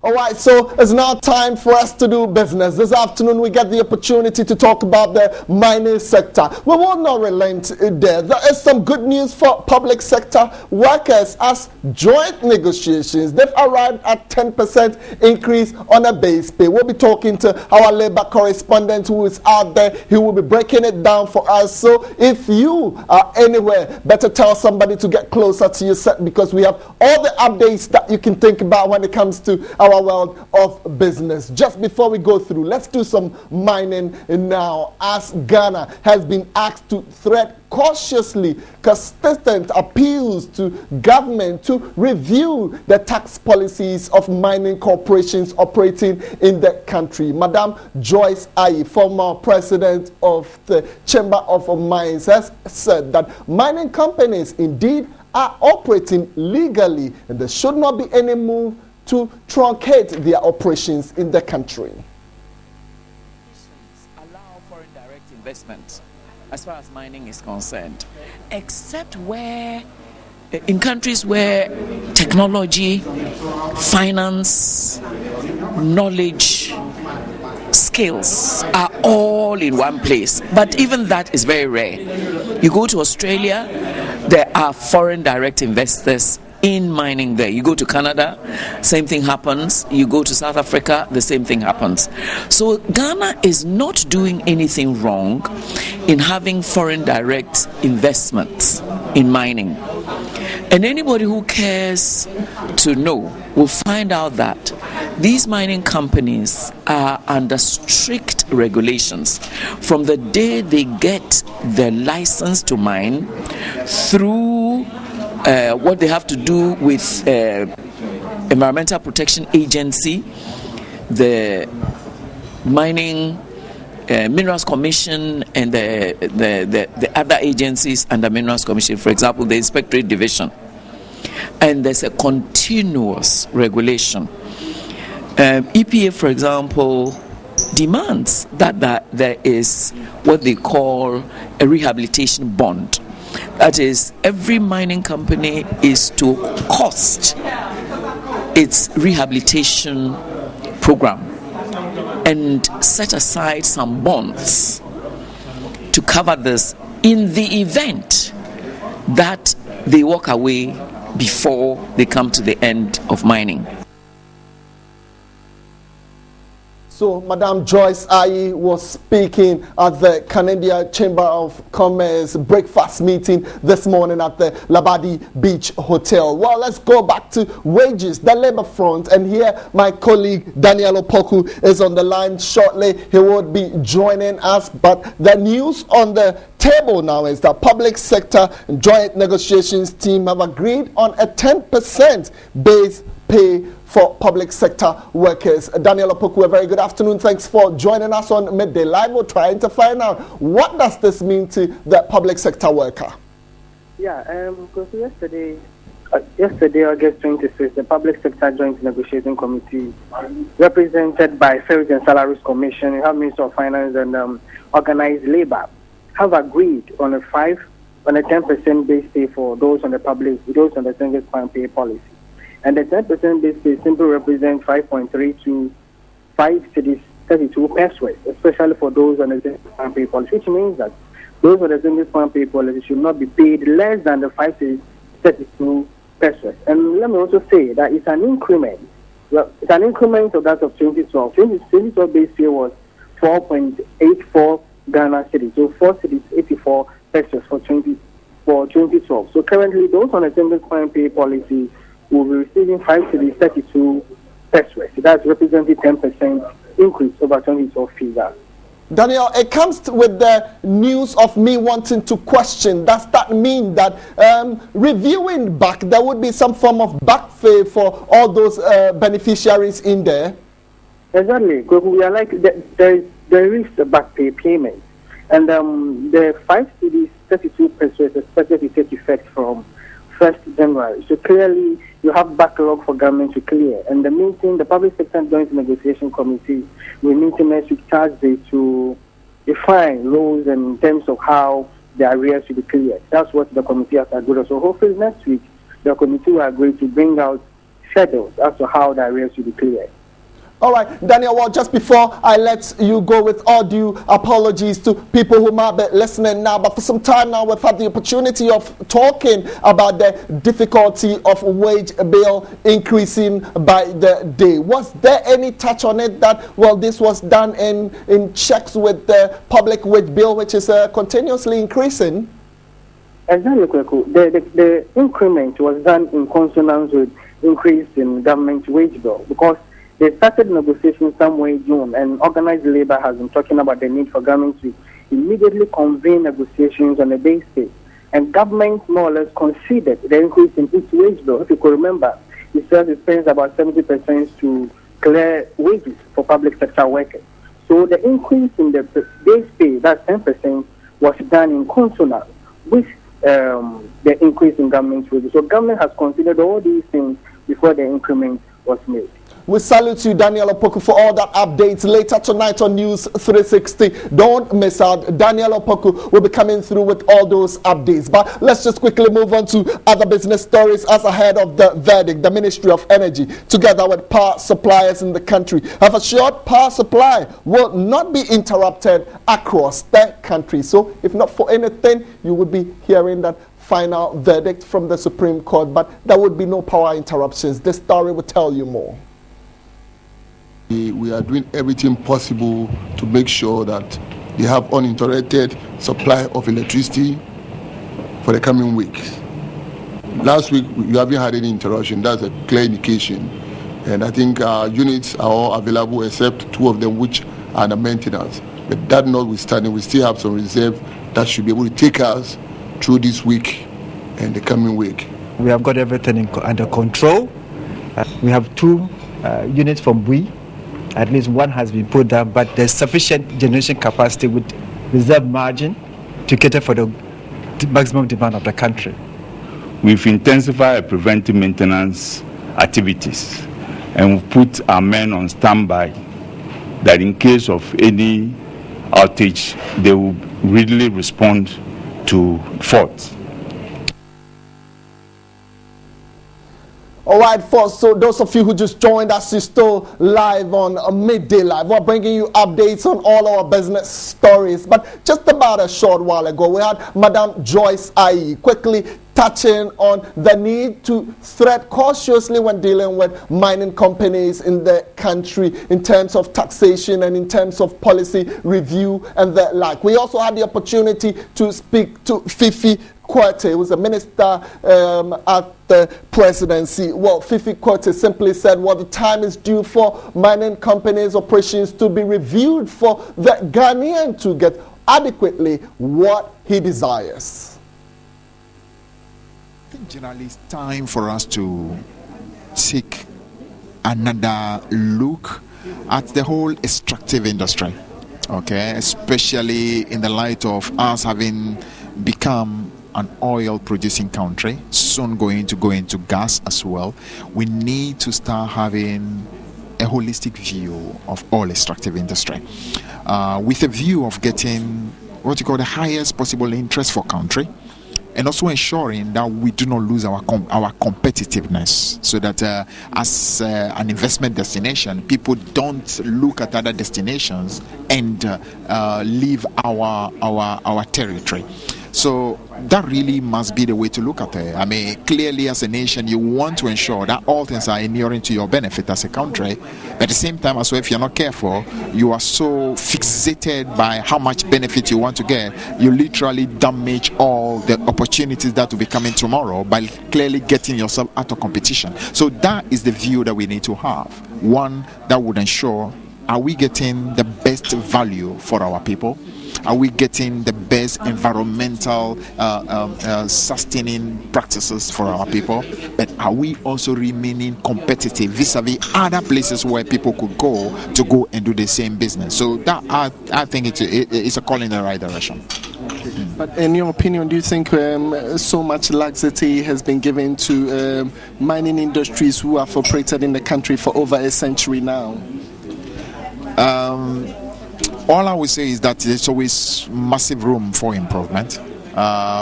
All right, so it's now time for us to do business. This afternoon, we get the opportunity to talk about the mining sector. We will not relent there. There is some good news for public sector workers as joint negotiations. They've arrived at 10% increase on a base pay. We'll be talking to our labor correspondent who is out there. He will be breaking it down for us. So if you are anywhere, better tell somebody to get closer to your set because we have all the updates that you can think about when it comes to our world of business. Just before we go through, let's do some mining now, as Ghana has been asked to thread cautiously consistent appeals to government to review the tax policies of mining corporations operating in the country. Madam Joyce Ayi, former president of the Chamber of Mines, has said that mining companies indeed are operating legally and there should not be any move to truncate their operations in the country. Allow foreign direct investment as far as mining is concerned, except where in countries where technology, finance, knowledge, skills are all in one place. But even that is very rare. You go to Australia, there are foreign direct investors in mining there. You go to Canada, same thing happens. You go to South Africa, the same thing happens. So Ghana is not doing anything wrong in having foreign direct investments in mining. And anybody who cares to know will find out that these mining companies are under strict regulations from the day they get the license to mine through what they have to do with Environmental Protection Agency, the Mining Minerals Commission, and the other agencies under Minerals Commission, for example, the Inspectorate Division. And there's a continuous regulation. EPA, for example, demands that there is what they call a rehabilitation bond. That is, every mining company is to cost its rehabilitation program and set aside some bonds to cover this in the event that they walk away before they come to the end of mining. So, Madam Joyce Ayi was speaking at the Canadian Chamber of Commerce breakfast meeting this morning at the Labadi Beach Hotel. Well, let's go back to wages, the labor front. And here, my colleague Daniel Opoku is on the line shortly. He will be joining us. But the news on the table now is that public sector joint negotiations team have agreed on a 10% base pay for public sector workers. Daniel Opoku, a very good afternoon. Thanks for joining us on Midday Live. We're trying to find out what does this mean to the public sector worker? Yeah, because yesterday, August 26th, the Public Sector Joint Negotiating Committee, represented by Salaries and Salaries Commission, Health Minister of Finance, and Organized Labor, have agreed on a 10% base pay for those on the single span pay policy. And the 10% base pay simply represents 5.325 cedis 32 pesos, especially for those on the single span pay policy, which means that those on the single span pay policy should not be paid less than the 5 cedis 32 pesos. And let me also say that it's an increment. Well, it's an increment of that of 2012. 2012 base pay was 4.84 Ghana cedis, so 4 cedis 84 pesos for 2012. So currently, those on the single span pay policy will be receiving 5 cedis 32 pesos. That's representing 10% increase over 2012 figure. Daniel, it comes with the news of me wanting to question. Does that mean that reviewing back, there would be some form of back pay for all those beneficiaries in there? Exactly, because we are like, there is a back pay payment. And the 5 cedis 32 pesos is expected to take effect from 1st January. So clearly, you have backlog for government to clear. And the meeting, the Public Sector Joint Negotiation Committee, will meet next week Thursday to define rules and in terms of how the arrears should be cleared. That's what the committee has agreed on. So hopefully next week, the committee will agree to bring out schedules as to how the arrears will be cleared. All right, Daniel, well, just before I let you go, with all due apologies to people who might be listening now, but for some time now we've had the opportunity of talking about the difficulty of wage bill increasing by the day. Was there any touch on it that, well, this was done in checks with the public wage bill, which is continuously increasing? Exactly, Kweku. The increment was done in consonance with increase in government wage bill, because they started negotiations somewhere in June, and organized labor has been talking about the need for government to immediately convene negotiations on a base pay. And government more or less conceded the increase in its wage bill. If you could remember, it says it spends about 70% to clear wages for public sector workers. So the increase in the base pay, that's 10%, was done in consonance with the increase in government wages. So government has considered all these things before the increment was made. We salute you, Daniel Opoku, for all that updates later tonight on News 360. Don't miss out. Daniel Opoku will be coming through with all those updates. But let's just quickly move on to other business stories as ahead of the verdict. The Ministry of Energy, together with power suppliers in the country, have assured power supply will not be interrupted across the country. So, if not for anything, you would be hearing that final verdict from the Supreme Court, but there would be no power interruptions. This story will tell you more. We are doing everything possible to make sure that they have uninterrupted supply of electricity for the coming weeks. Last week, we haven't had any interruption. That's a clear indication. And I think our units are all available except 2 of them which are under maintenance. But that notwithstanding, we still have some reserve that should be able to take us through this week and the coming week. We have got everything under control. We have 2 units from Bui. At least 1 has been put down, but there's sufficient generation capacity with reserve margin to cater for the maximum demand of the country. We've intensified preventive maintenance activities, and we've put our men on standby that in case of any outage, they will readily respond to faults. All right, folks, so those of you who just joined us, you're still live on Midday Live. We're bringing you updates on all our business stories. But just about a short while ago, we had Madam Joyce Ayi quickly touching on the need to tread cautiously when dealing with mining companies in the country in terms of taxation and in terms of policy review and the like. We also had the opportunity to speak to Fifi Kwete, who was a minister at the presidency. Well, Fifi Kwete simply said, well, the time is due for mining companies' operations to be reviewed for the Ghanaian to get adequately what he desires. I think generally it's time for us to take another look at the whole extractive industry, okay, especially in the light of us having become an oil producing country, soon going to go into gas as well. We need to start having a holistic view of oil extractive industry with a view of getting what you call the highest possible interest for country, and also ensuring that we do not lose our competitiveness, so that as an investment destination, people don't look at other destinations and leave our territory. So that really must be the way to look at it. I mean, clearly as a nation, you want to ensure that all things are inuring to your benefit as a country. But at the same time as well, if you're not careful, you are so fixated by how much benefit you want to get, you literally damage all the opportunities that will be coming tomorrow by clearly getting yourself out of competition. So that is the view that we need to have. One that would ensure, are we getting the best value for our people? Are we getting the best environmental sustaining practices for our people? But are we also remaining competitive vis-a-vis other places where people could go and do the same business? So that I think it's a call in the right direction. But in your opinion, do you think so much laxity has been given to mining industries who have operated in the country for over a century now? All I would say is that there's always massive room for improvement.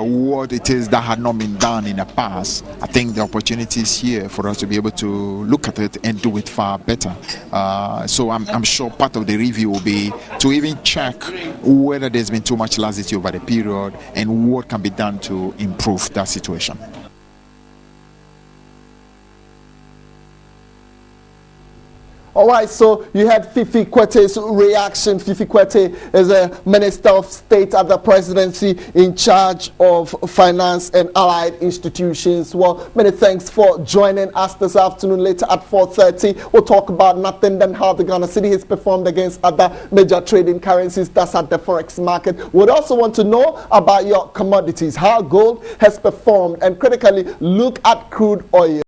what it is that had not been done in the past. I think the opportunity is here for us to be able to look at it and do it far better. So I'm sure part of the review will be to even check whether there's been too much laxity over the period and what can be done to improve that situation. All right, so you had Fifi Kwete's reaction. Fifi Kwete is a Minister of State at the presidency in charge of finance and allied institutions. Well, many thanks for joining us this afternoon. Later at 4:30, we'll talk about nothing than how the Ghana cedi has performed against other major trading currencies. That's at the forex market. We'd also want to know about your commodities, how gold has performed, and critically look at crude oil.